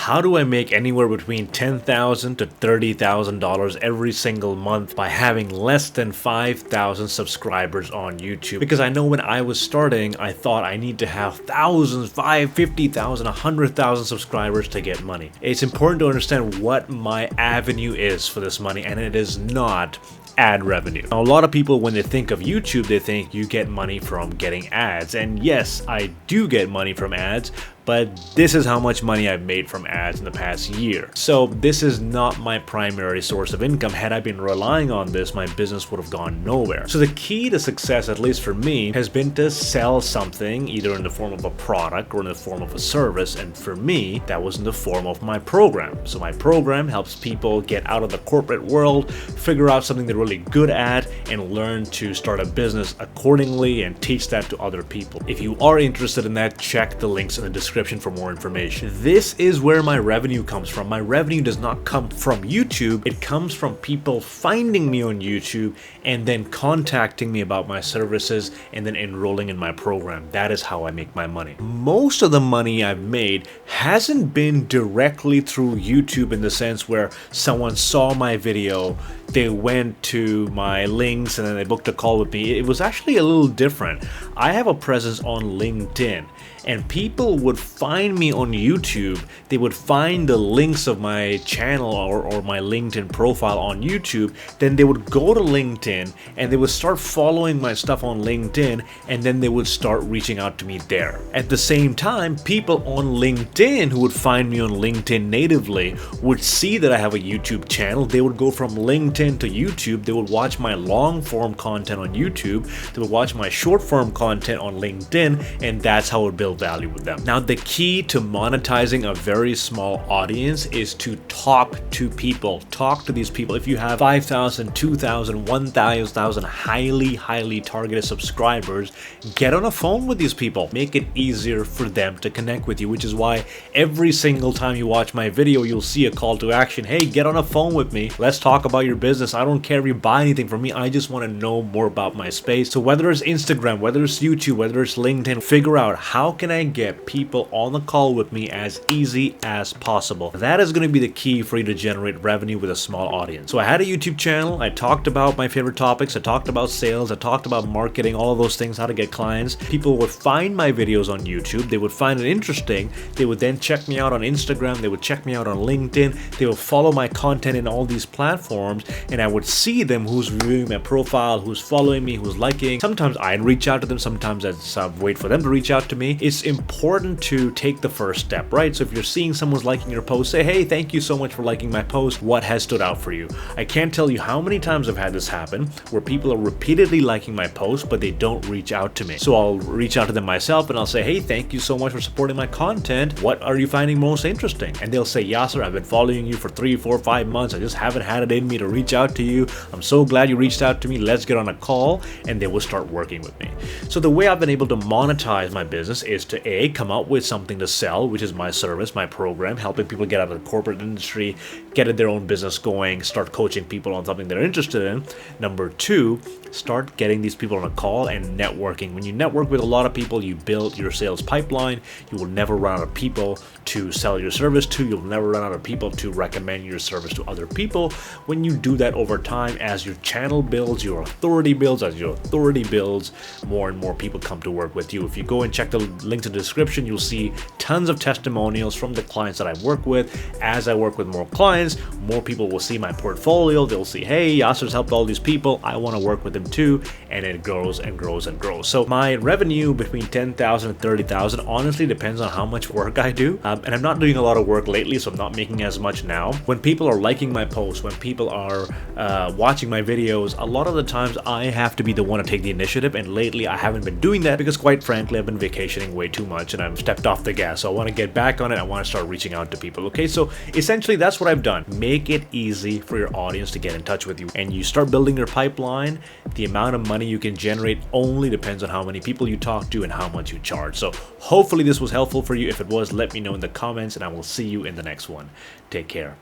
how do I make anywhere between $10,000 to $30,000 every single month by having less than 5,000 subscribers on YouTube? Because I know when I was starting, I thought I need to have thousands, 50,000, 100,000 subscribers to get money. It's important to understand what my avenue is for this money, and it is not ad revenue. Now, a lot of people, when they think of YouTube, they think you get money from getting ads. And yes, I do get money from ads, but this is how much money I've made from ads in the past year. So this is not my primary source of income. Had I been relying on this, my business would have gone nowhere. So the key to success, at least for me, has been to sell something either in the form of a product or in the form of a service. And for me, that was in the form of my program. So my program helps people get out of the corporate world, figure out something they're really good at, and learn to start a business accordingly and teach that to other people. If you are interested in that, check the links in the description for more information. This is where my revenue comes from. My revenue does not come from YouTube. It comes from people finding me on YouTube and then contacting me about my services and then enrolling in my program. That is how I make my money. Most of the money I've made hasn't been directly through YouTube in the sense where someone saw my video, they went to my links and then they booked a call with me. It was actually a little different. I have a presence on LinkedIn, and people would find me on YouTube. They would find the links of my channel or my LinkedIn profile on YouTube. Then they would go to LinkedIn and they would start following my stuff on LinkedIn, and then they would start reaching out to me there. At the same time, people on LinkedIn who would find me on LinkedIn natively would see that I have a YouTube channel. They would go from LinkedIn to YouTube. They would watch my long form content on YouTube. They would watch my short form content on LinkedIn, and that's how it would build value with them. Now, the key to monetizing a very small audience is to talk to people. Talk to these people. If you have 5,000, 2,000, 1,000 highly targeted subscribers, get on a phone with these people. Make it easier for them to connect with you, which is why every single time you watch my video, you'll see a call to action. Hey, get on a phone with me. Let's talk about your business. I don't care if you buy anything from me. I just want to know more about my space. So whether it's Instagram, whether it's YouTube, whether it's LinkedIn, figure out how can I get people on the call with me as easy as possible. That is going to be the key for you to generate revenue with a small audience. So I had a YouTube channel. I talked about my favorite topics. I talked about sales. I talked about marketing, all of those things, how to get clients. People would find my videos on YouTube. They would find it interesting. They would then check me out on Instagram. They would check me out on LinkedIn. They would follow my content in all these platforms, and I would see them who's reviewing my profile, who's following me, who's liking. Sometimes I'd reach out to them. Sometimes I'd wait for them to reach out to me. It's important to take the first step, right? So if you're seeing someone's liking your post, say, hey, thank you so much for liking my post. What has stood out for you? I can't tell you how many times I've had this happen where people are repeatedly liking my post, but they don't reach out to me. So I'll reach out to them myself and I'll say, hey, thank you so much for supporting my content. What are you finding most interesting? And they'll say, Yasir, I've been following you for 3, 4, 5 months. I just haven't had it in me to reach out to you. I'm so glad you reached out to me. Let's get on a call. And they will start working with me. So the way I've been able to monetize my business is to A, come up with something to sell, which is my service, my program, helping people get out of the corporate industry, get their own business going, start coaching people on something they're interested in. Number 2, start getting these people on a call and networking. When you network with a lot of people, you build your sales pipeline. You will never run out of people to sell your service to. You'll never run out of people to recommend your service to other people. When you do that over time, as your channel builds, your authority builds. As your authority builds, more and more people come to work with you. If you go and check the link in the description, you'll see tons of testimonials from the clients that I work with. As I work with more clients, more people will see my portfolio. They'll see, hey, Yasir's helped all these people. I want to work with them too. And it grows and grows and grows. So my revenue between 10,000 and 30,000 honestly depends on how much work I do. And I'm not doing a lot of work lately, so I'm not making as much now. When people are liking my posts, when people are watching my videos, a lot of the times I have to be the one to take the initiative. And lately I haven't been doing that because quite frankly, I've been vacationing way too much and I've stepped off the gas. So I want to get back on it. I want to start reaching out to people. Okay, so essentially that's what I've done. Make it easy for your audience to get in touch with you. And you start building your pipeline. The amount of money you can generate only depends on how many people you talk to and how much you charge. So hopefully this was helpful for you. If it was, let me know in the comments and I will see you in the next one. Take care.